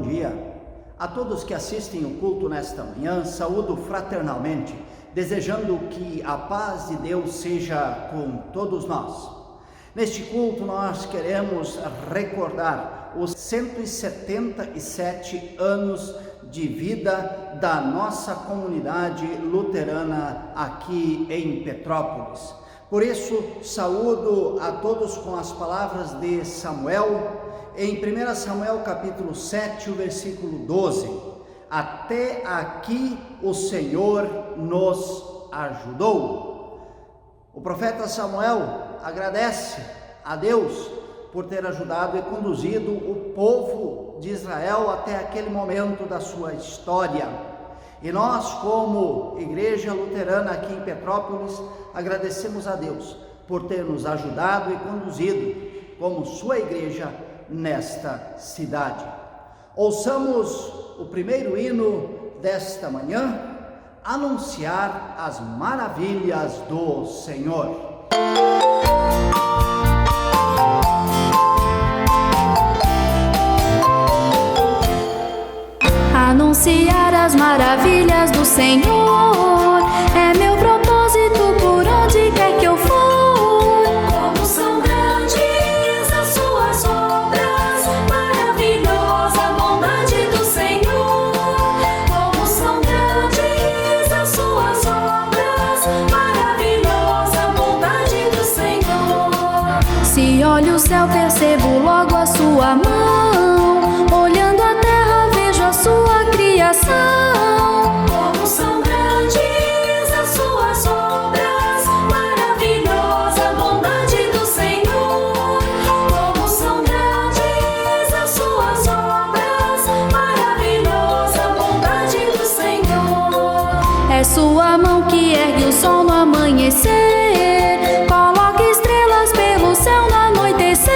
dia a todos que assistem o culto nesta manhã. Saúdo fraternalmente, desejando que a paz de Deus seja com todos nós. Neste culto nós queremos recordar os 177 anos de vida da nossa comunidade luterana aqui em Petrópolis. Por isso, saúdo a todos com as palavras de Samuel, em 1 Samuel capítulo 7, o versículo 12. Até aqui o Senhor nos ajudou. O profeta Samuel agradece a Deus por ter ajudado e conduzido o povo de Israel até aquele momento da sua história. E nós, como Igreja Luterana aqui em Petrópolis, agradecemos a Deus por ter nos ajudado e conduzido como sua igreja nesta cidade. Ouçamos o primeiro hino desta manhã, anunciar as maravilhas do Senhor. Anunciar as maravilhas do Senhor é meu propósito por onde quer que eu for. Como são grandes as suas obras, maravilhosa a bondade do Senhor. Como são grandes as suas obras, maravilhosa a bondade do Senhor. Se olho o céu, percebo logo a sua mão, olhando a terra vejo a sua criação. Como são grandes as suas obras, maravilhosa a bondade do Senhor. Como são grandes as suas obras, maravilhosa a bondade do Senhor. É sua mão que ergue o sol no amanhecer, coloca estrelas pelo céu no anoitecer.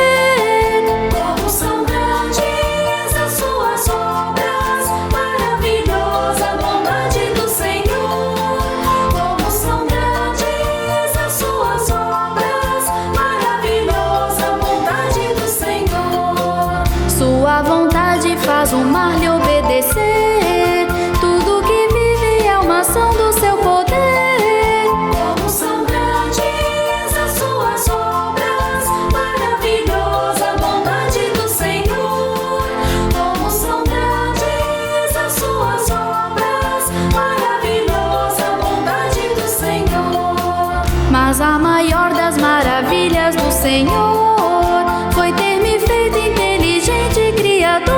Como são grandes as suas obras, maravilhosa a bondade do Senhor. Como são grandes as suas obras, maravilhosa a bondade do Senhor. Sua vontade faz o mar lhe obedecer, tudo que vive é uma ação do seu poder. Como são grandes as suas obras, maravilhosa a bondade do Senhor. Como são grandes as suas obras, maravilhosa a bondade do Senhor. Mas a maior das maravilhas do Senhor foi ter me feito inteligente criador.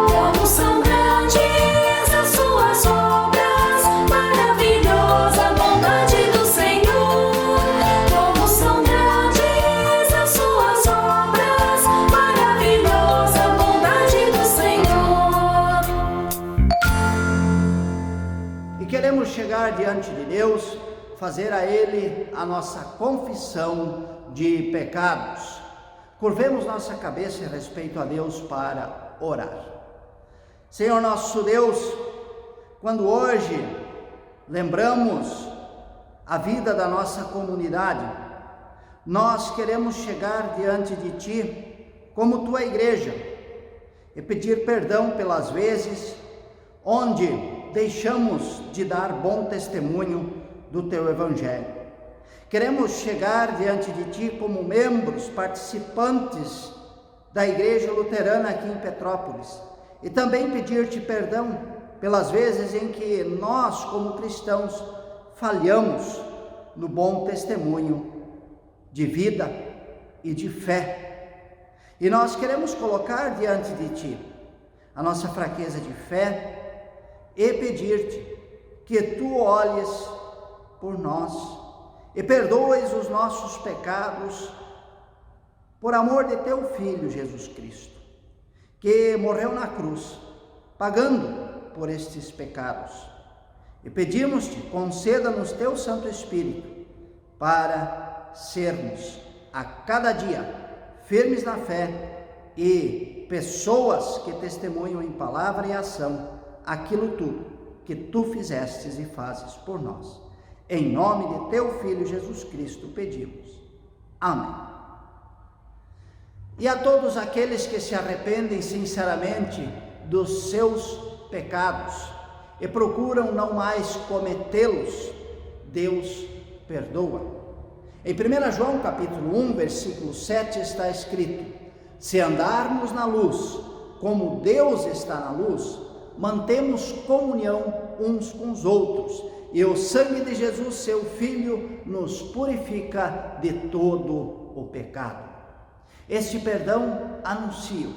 Como são grandes as suas obras, maravilhosa a bondade do Senhor. Como são grandes as suas obras, maravilhosa a bondade do Senhor. E queremos chegar diante de Deus, fazer a Ele a nossa confissão de pecados. Curvemos nossa cabeça em respeito a Deus para orar. Senhor nosso Deus, quando hoje lembramos a vida da nossa comunidade, nós queremos chegar diante de Ti como Tua igreja e pedir perdão pelas vezes onde deixamos de dar bom testemunho do Teu Evangelho. Queremos chegar diante de Ti como membros, participantes da Igreja Luterana aqui em Petrópolis e também pedir-Te perdão pelas vezes em que nós, como cristãos, falhamos no bom testemunho de vida e de fé. E nós queremos colocar diante de Ti a nossa fraqueza de fé e pedir-Te que Tu olhes por nós e perdoes os nossos pecados por amor de Teu Filho Jesus Cristo, que morreu na cruz, pagando por estes pecados. E pedimos-Te, conceda-nos Teu Santo Espírito para sermos a cada dia firmes na fé e pessoas que testemunham em palavra e ação aquilo tudo que Tu fizestes e fazes por nós. Em nome de Teu Filho Jesus Cristo pedimos. Amém. E a todos aqueles que se arrependem sinceramente dos seus pecados e procuram não mais cometê-los, Deus perdoa. Em 1 João capítulo 1, versículo 7 está escrito: se andarmos na luz, como Deus está na luz, mantemos comunhão uns com os outros, e o sangue de Jesus, seu Filho, nos purifica de todo o pecado. Este perdão anuncio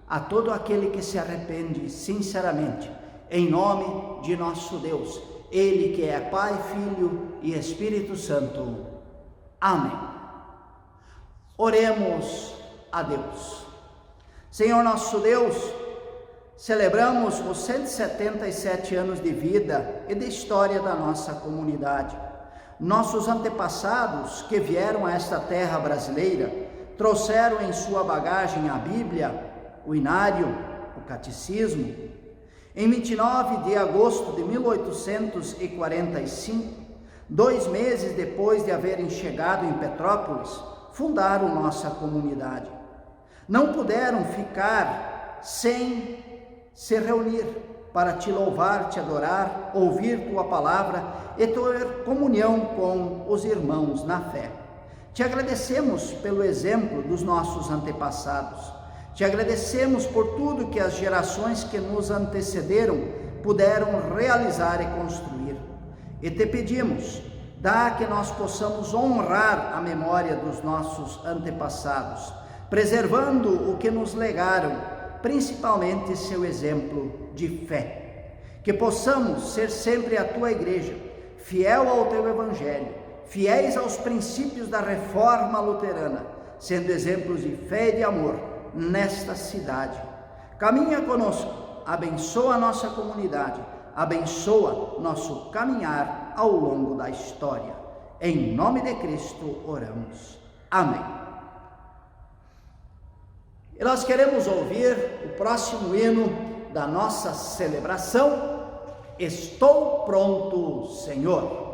a todo aquele que se arrepende sinceramente, em nome de nosso Deus, Ele que é Pai, Filho e Espírito Santo. Amém. Oremos a Deus. Senhor nosso Deus, celebramos os 177 anos de vida e de história da nossa comunidade. Nossos antepassados que vieram a esta terra brasileira trouxeram em sua bagagem a Bíblia, o Inário, o Catecismo. Em 29 de agosto de 1845, 2 meses depois de haverem chegado em Petrópolis, fundaram nossa comunidade. Não puderam ficar sem se reunir para te louvar, te adorar, ouvir tua palavra e ter comunhão com os irmãos na fé. Te agradecemos pelo exemplo dos nossos antepassados. Te agradecemos por tudo que as gerações que nos antecederam puderam realizar e construir. E te pedimos, dá que nós possamos honrar a memória dos nossos antepassados, preservando o que nos legaram, principalmente seu exemplo de fé. Que possamos ser sempre a tua igreja, fiel ao teu evangelho, fiéis aos princípios da reforma luterana, sendo exemplos de fé e de amor nesta cidade. Caminha conosco, abençoa a nossa comunidade, abençoa nosso caminhar ao longo da história. Em nome de Cristo oramos. Amém. E nós queremos ouvir o próximo hino da nossa celebração, Estou Pronto, Senhor.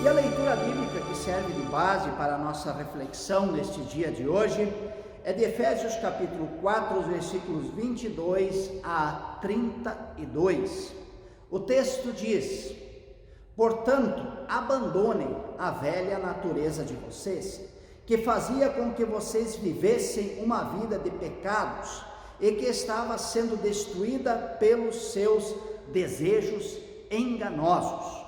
E a leitura bíblica que serve de base para a nossa reflexão neste dia de hoje é de Efésios capítulo 4, os versículos 22 a 32. O texto diz: portanto, abandonem a velha natureza de vocês, que fazia com que vocês vivessem uma vida de pecados e que estava sendo destruída pelos seus desejos enganosos.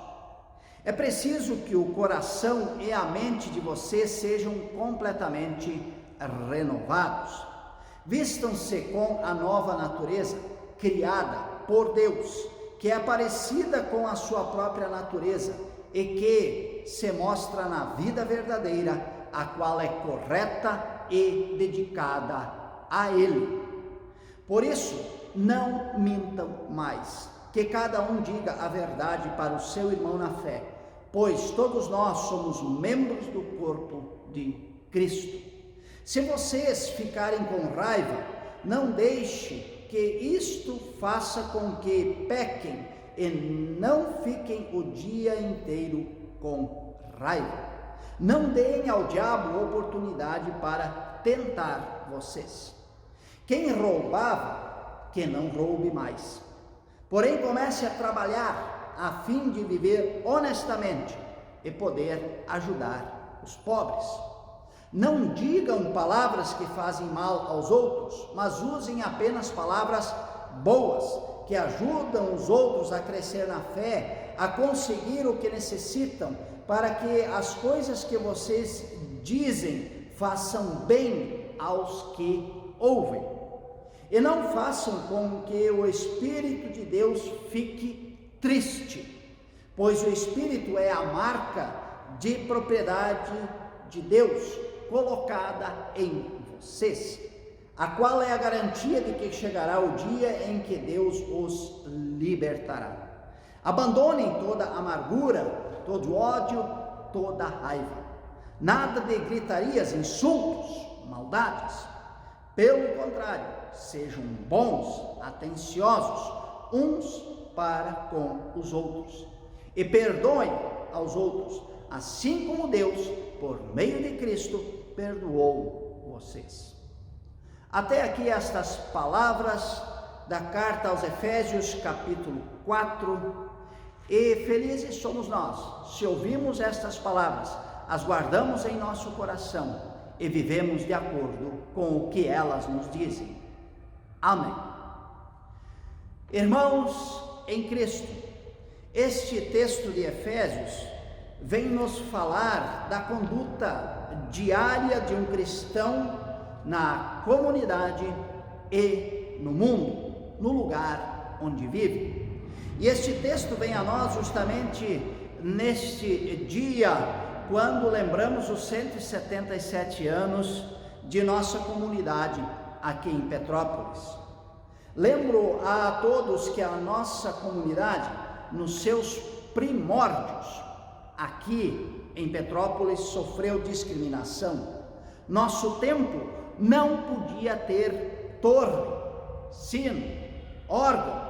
É preciso que o coração e a mente de vocês sejam completamente renovados. Vistam-se com a nova natureza criada por Deus, que é parecida com a sua própria natureza e que se mostra na vida verdadeira, a qual é correta e dedicada a Ele. Por isso, não mintam mais, que cada um diga a verdade para o seu irmão na fé, pois todos nós somos membros do corpo de Cristo. Se vocês ficarem com raiva, não deixe que isto faça com que pequem e não fiquem o dia inteiro com raiva. Não deem ao diabo oportunidade para tentar vocês. Quem roubava, que não roube mais. Porém, comece a trabalhar a fim de viver honestamente e poder ajudar os pobres. Não digam palavras que fazem mal aos outros, mas usem apenas palavras boas, que ajudam os outros a crescer na fé, a conseguir o que necessitam, para que as coisas que vocês dizem façam bem aos que ouvem. E não façam com que o Espírito de Deus fique triste, pois o Espírito é a marca de propriedade de Deus colocada em vocês, a qual é a garantia de que chegará o dia em que Deus os libertará. Abandonem toda amargura, todo ódio, toda raiva. Nada de gritarias, insultos, maldades. Pelo contrário, sejam bons, atenciosos uns para com os outros e perdoem aos outros, assim como Deus, por meio de Cristo, perdoou vocês. Até aqui estas palavras da carta aos Efésios, capítulo 4, e felizes somos nós, se ouvimos estas palavras, as guardamos em nosso coração e vivemos de acordo com o que elas nos dizem. Amém. Irmãos em Cristo, este texto de Efésios vem nos falar da conduta diária de um cristão na comunidade e no mundo, no lugar onde vive. E este texto vem a nós justamente neste dia, quando lembramos os 177 anos de nossa comunidade aqui em Petrópolis. Lembro a todos que a nossa comunidade, nos seus primórdios, aqui em Petrópolis, sofreu discriminação. Nosso templo não podia ter torre, sino, órgão,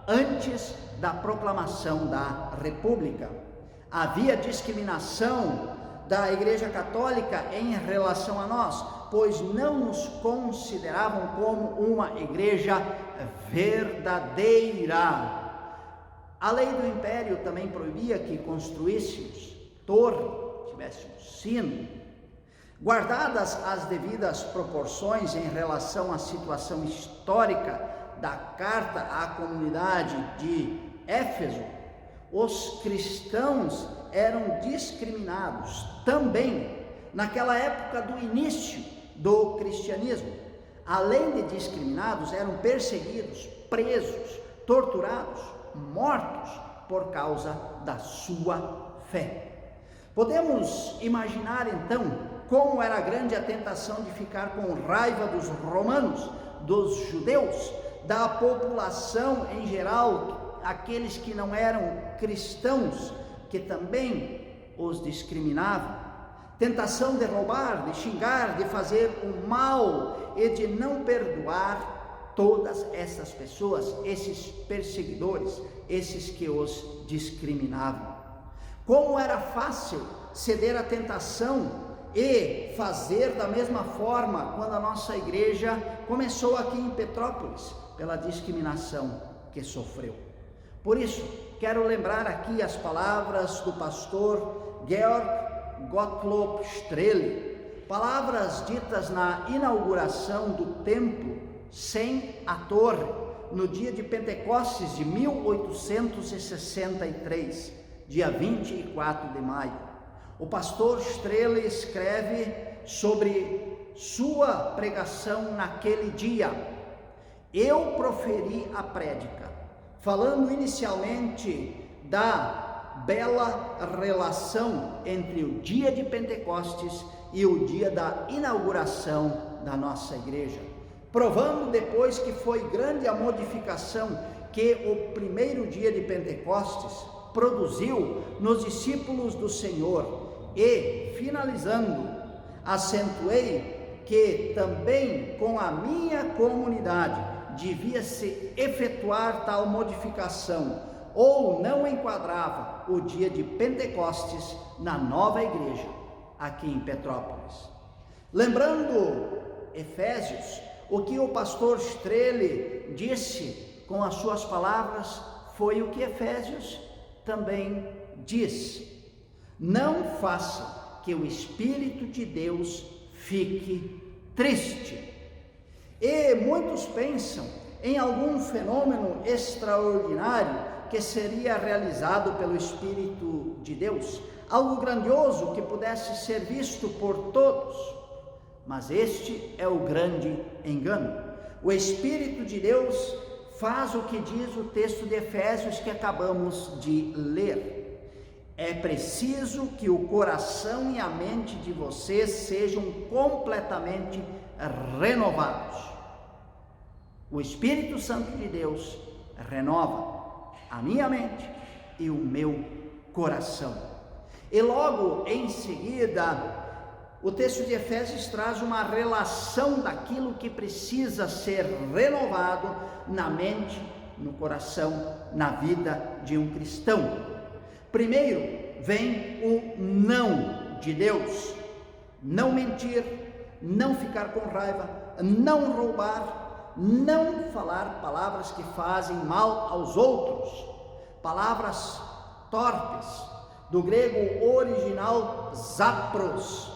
antes da proclamação da República. Havia discriminação da Igreja Católica em relação a nós, pois não nos consideravam como uma igreja verdadeira. A lei do Império também proibia que construíssemos torre, tivéssemos sino. Guardadas as devidas proporções em relação à situação histórica da carta à comunidade de Éfeso, os cristãos eram discriminados também naquela época do início do cristianismo. Além de discriminados, eram perseguidos, presos, torturados, mortos por causa da sua fé. Podemos imaginar então como era grande a tentação de ficar com raiva dos romanos, dos judeus, da população em geral, aqueles que não eram cristãos, que também os discriminavam. Tentação de roubar, de xingar, de fazer o mal e de não perdoar todas essas pessoas, esses perseguidores, esses que os discriminavam. Como era fácil ceder à tentação e fazer da mesma forma quando a nossa igreja começou aqui em Petrópolis, pela discriminação que sofreu. Por isso, quero lembrar aqui as palavras do pastor Georg Gottlob Strele, palavras ditas na inauguração do templo sem a torre, no dia de Pentecostes de 1863, dia 24 de maio. O pastor Strele escreve sobre sua pregação naquele dia: eu proferi a prédica, falando inicialmente da bela relação entre o dia de Pentecostes e o dia da inauguração da nossa igreja, provando depois que foi grande a modificação que o primeiro dia de Pentecostes produziu nos discípulos do Senhor, e finalizando, acentuei que também com a minha comunidade devia se efetuar tal modificação, ou não enquadrava o dia de Pentecostes na nova igreja aqui em Petrópolis. Lembrando Efésios, o que o pastor Strele disse com as suas palavras foi o que Efésios também diz: não faça que o Espírito de Deus fique triste. E muitos pensam em algum fenômeno extraordinário que seria realizado pelo Espírito de Deus, algo grandioso que pudesse ser visto por todos. Mas este é o grande engano. O Espírito de Deus faz o que diz o texto de Efésios que acabamos de ler. É preciso que o coração e a mente de vocês sejam completamente renovados. O Espírito Santo de Deus renova a minha mente e o meu coração. E logo em seguida, o texto de Efésios traz uma relação daquilo que precisa ser renovado na mente, no coração, na vida de um cristão. Primeiro vem o não de Deus: não mentir, não ficar com raiva, não roubar, não falar palavras que fazem mal aos outros, palavras torpes, do grego original zapros,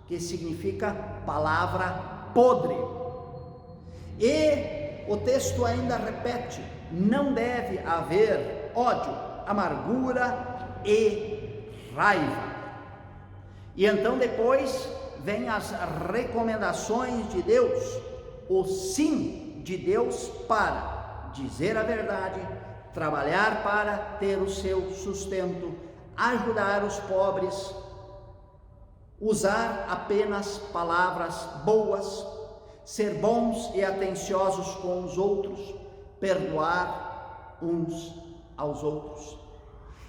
que significa palavra podre. E o texto ainda repete: não deve haver ódio, amargura e raiva. E então depois vem as recomendações de Deus, o sim de Deus para dizer a verdade, trabalhar para ter o seu sustento, ajudar os pobres, usar apenas palavras boas, ser bons e atenciosos com os outros, perdoar uns aos outros.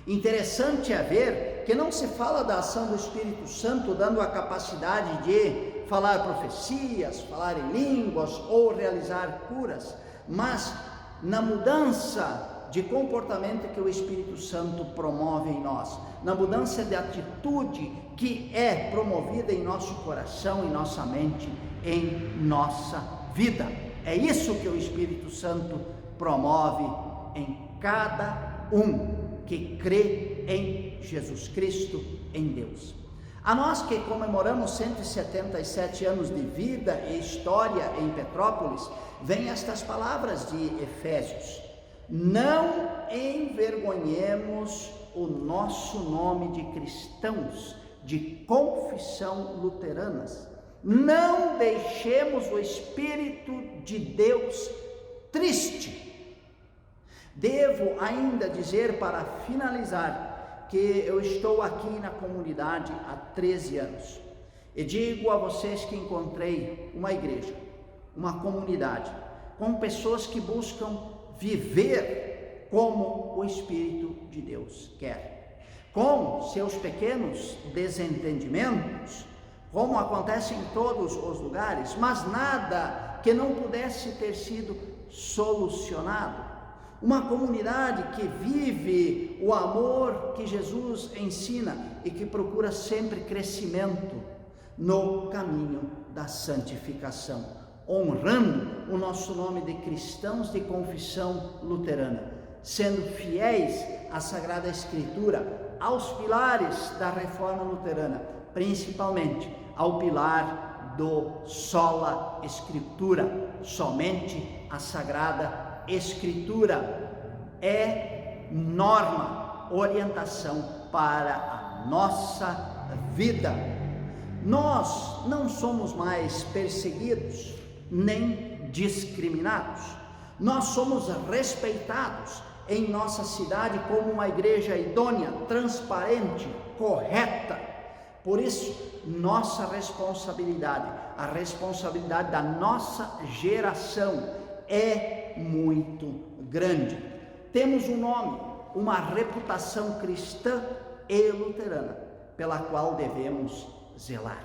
Interessante é ver que não se fala da ação do Espírito Santo dando a capacidade de falar profecias, falar em línguas ou realizar curas, mas na mudança de comportamento que o Espírito Santo promove em nós, na mudança de atitude que é promovida em nosso coração, em nossa mente, em nossa vida. É isso que o Espírito Santo promove em cada um que crê em Jesus Cristo, em Deus. A nós que comemoramos 177 anos de vida e história em Petrópolis, vem estas palavras de Efésios: não envergonhemos o nosso nome de cristãos, de confissão luteranas. Não deixemos o Espírito de Deus triste. Devo ainda dizer, para finalizar, que eu estou aqui na comunidade há 13 anos. E digo a vocês que encontrei uma igreja, uma comunidade, com pessoas que buscam viver como o Espírito de Deus quer, com seus pequenos desentendimentos, como acontece em todos os lugares, mas nada que não pudesse ter sido solucionado. Uma comunidade que vive o amor que Jesus ensina e que procura sempre crescimento, no caminho da santificação, honrando o nosso nome de cristãos de confissão luterana, sendo fiéis à Sagrada Escritura, aos pilares da Reforma Luterana, principalmente ao pilar do sola Escritura, somente a Sagrada Escritura é norma, orientação para a nossa vida. Nós não somos mais perseguidos nem discriminados. Nós somos respeitados em nossa cidade como uma igreja idônea, transparente, correta. Por isso, nossa responsabilidade, a responsabilidade da nossa geração é muito grande. Temos um nome, uma reputação cristã e luterana, pela qual devemos zelar.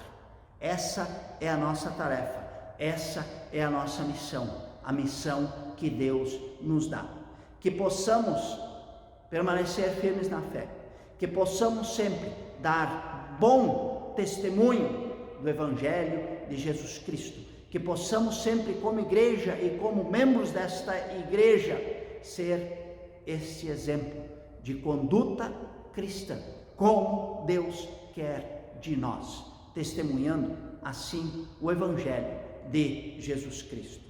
Essa é a nossa tarefa, essa é a nossa missão, a missão que Deus nos dá. Que possamos permanecer firmes na fé, que possamos sempre dar bom testemunho do Evangelho de Jesus Cristo, que possamos sempre como igreja e como membros desta igreja ser esse exemplo de conduta cristã, como Deus quer de nós, testemunhando assim o Evangelho de Jesus Cristo.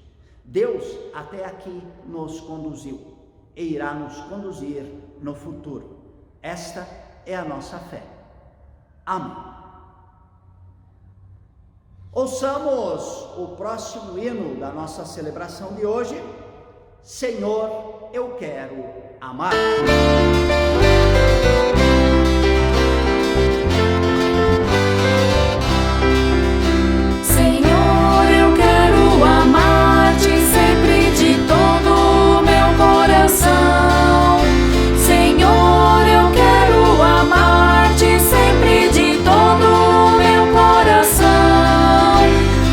Deus até aqui nos conduziu e irá nos conduzir no futuro. Esta é a nossa fé. Amém. Ouçamos o próximo hino da nossa celebração de hoje. Senhor, eu quero amar. Senhor, eu quero amar-te sempre de todo o meu coração. Senhor, eu quero amar-te sempre de todo o meu coração.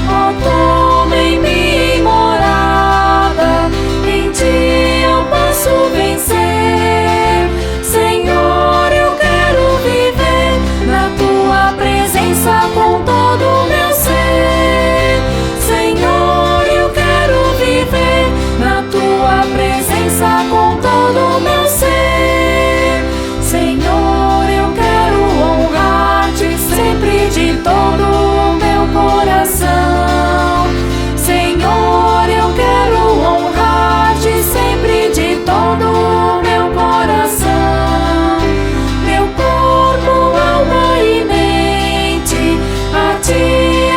Ó, toma em mim morada, em ti eu posso vencer. Senhor, eu quero viver na tua presença com todo o meu ser. Senhor, eu quero viver na tua presença com todo o meu ser. Senhor, eu quero honrar-te sempre de todo o meu coração. Senhor, eu quero honrar-te sempre de todo o meu coração. Meu corpo, alma e mente, a ti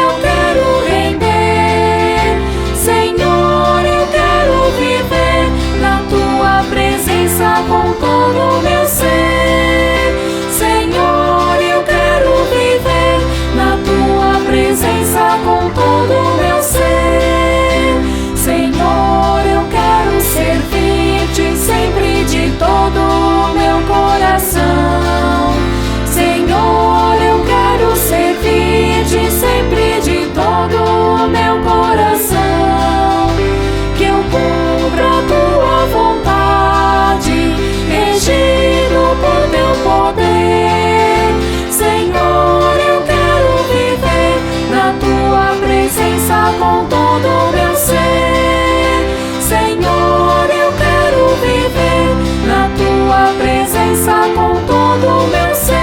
eu quero render. Senhor, eu quero viver na tua presença com todo o meu ser. Senhor, eu quero viver na tua presença com todo o meu ser. Senhor, eu quero servir-te sempre de todo o meu coração. Senhor, eu quero servir-te sempre de todo o meu coração. Que eu cumpra a tua vontade, regido por teu poder. Senhor, eu quero viver na tua presença com todo o meu ser. Senhor, eu quero viver na tua presença com todo o meu ser.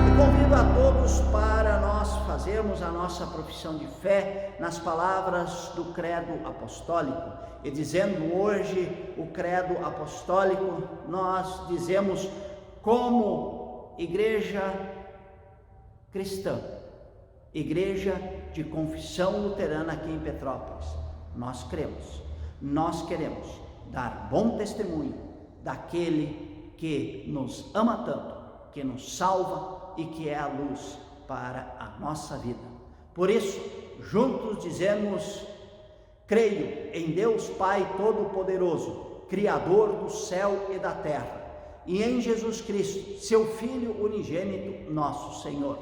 E convido a todos para nós fazermos a nossa profissão de fé nas palavras do credo apostólico. E dizendo hoje o credo apostólico, nós dizemos como igreja cristã, igreja de confissão luterana aqui em Petrópolis, nós cremos, nós queremos dar bom testemunho daquele que nos ama tanto, que nos salva e que é a luz para a nossa vida. Por isso, juntos dizemos: creio em Deus Pai Todo-Poderoso, Criador do céu e da terra, e em Jesus Cristo, seu Filho unigênito, nosso Senhor,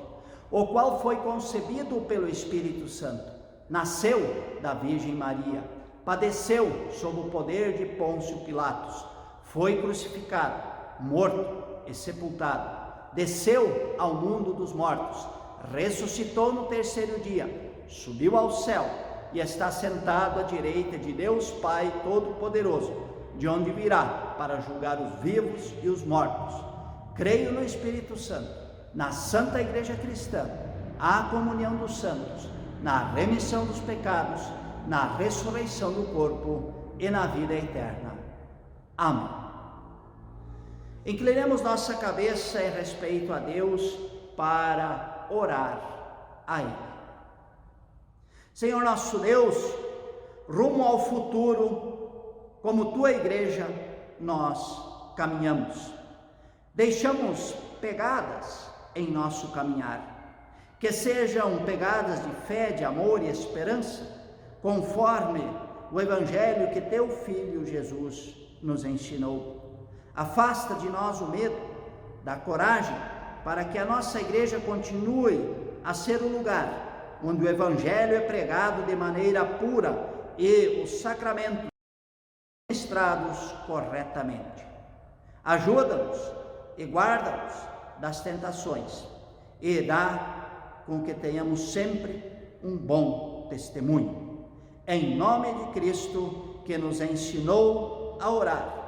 o qual foi concebido pelo Espírito Santo, nasceu da Virgem Maria, padeceu sob o poder de Pôncio Pilatos, foi crucificado, morto e sepultado, desceu ao mundo dos mortos, ressuscitou no terceiro dia, subiu ao céu e está sentado à direita de Deus Pai Todo-Poderoso, de onde virá para julgar os vivos e os mortos. Creio no Espírito Santo, na Santa Igreja Cristã, a comunhão dos santos, na remissão dos pecados, na ressurreição do corpo e na vida eterna. Amém. Inclinemos nossa cabeça em respeito a Deus para orar a Ele. Senhor nosso Deus, rumo ao futuro, como Tua Igreja, nós caminhamos. Deixamos pegadas em nosso caminhar, que sejam pegadas de fé, de amor e esperança, conforme o Evangelho que Teu Filho Jesus nos ensinou. Afasta de nós o medo, dá coragem para que a nossa igreja continue a ser o lugar onde o Evangelho é pregado de maneira pura e os sacramentos ministrados corretamente. Ajuda-nos e guarda-nos das tentações e dá com que tenhamos sempre um bom testemunho. Em nome de Cristo, que nos ensinou a orar.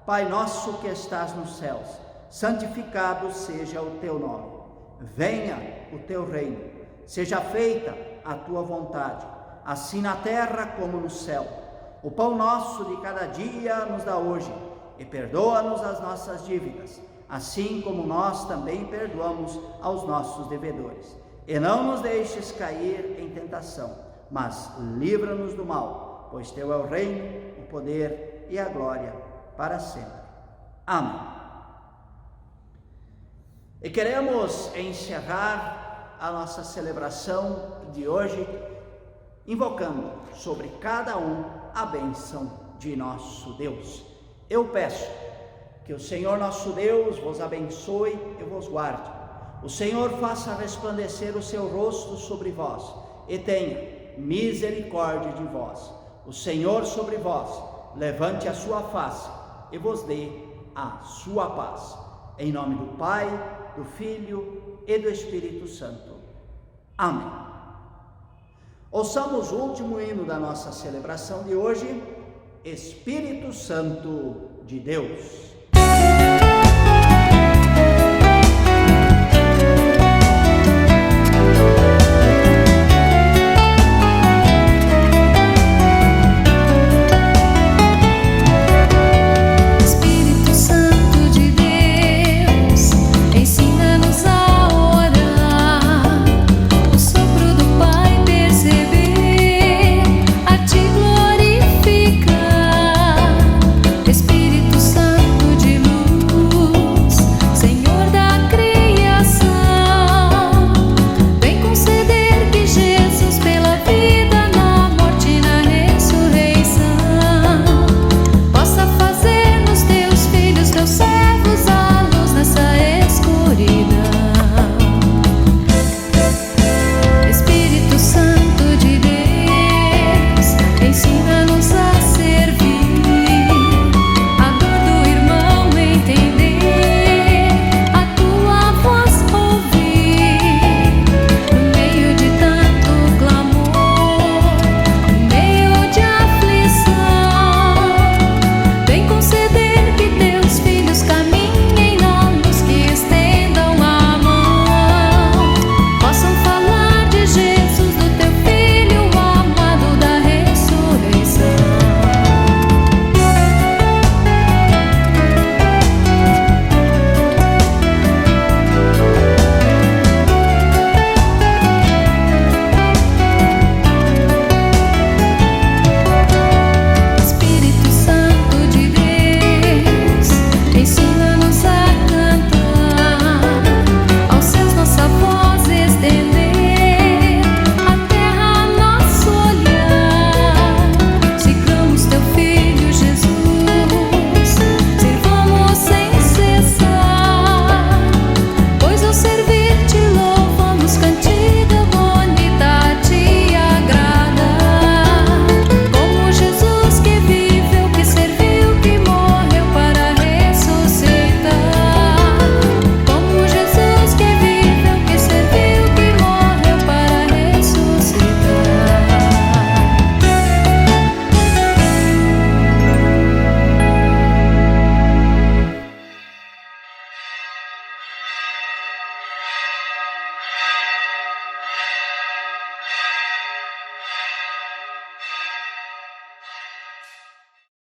Pai nosso que estás nos céus, santificado seja o teu nome. Venha o teu reino, seja feita a tua vontade, assim na terra como no céu. O pão nosso de cada dia nos dá hoje, e perdoa-nos as nossas dívidas, assim como nós também perdoamos aos nossos devedores. E não nos deixes cair em tentação, mas livra-nos do mal, pois teu é o reino, o poder e a glória para sempre. Amém. E queremos encerrar a nossa celebração de hoje invocando sobre cada um a bênção de nosso Deus. Eu peço que o Senhor nosso Deus vos abençoe e vos guarde. O Senhor faça resplandecer o seu rosto sobre vós e tenha misericórdia de vós. O Senhor sobre vós levante a sua face e vos dê a sua paz. Em nome do Pai, do Filho e do Espírito Santo. Amém. Ouçamos o último hino da nossa celebração de hoje, Espírito Santo de Deus.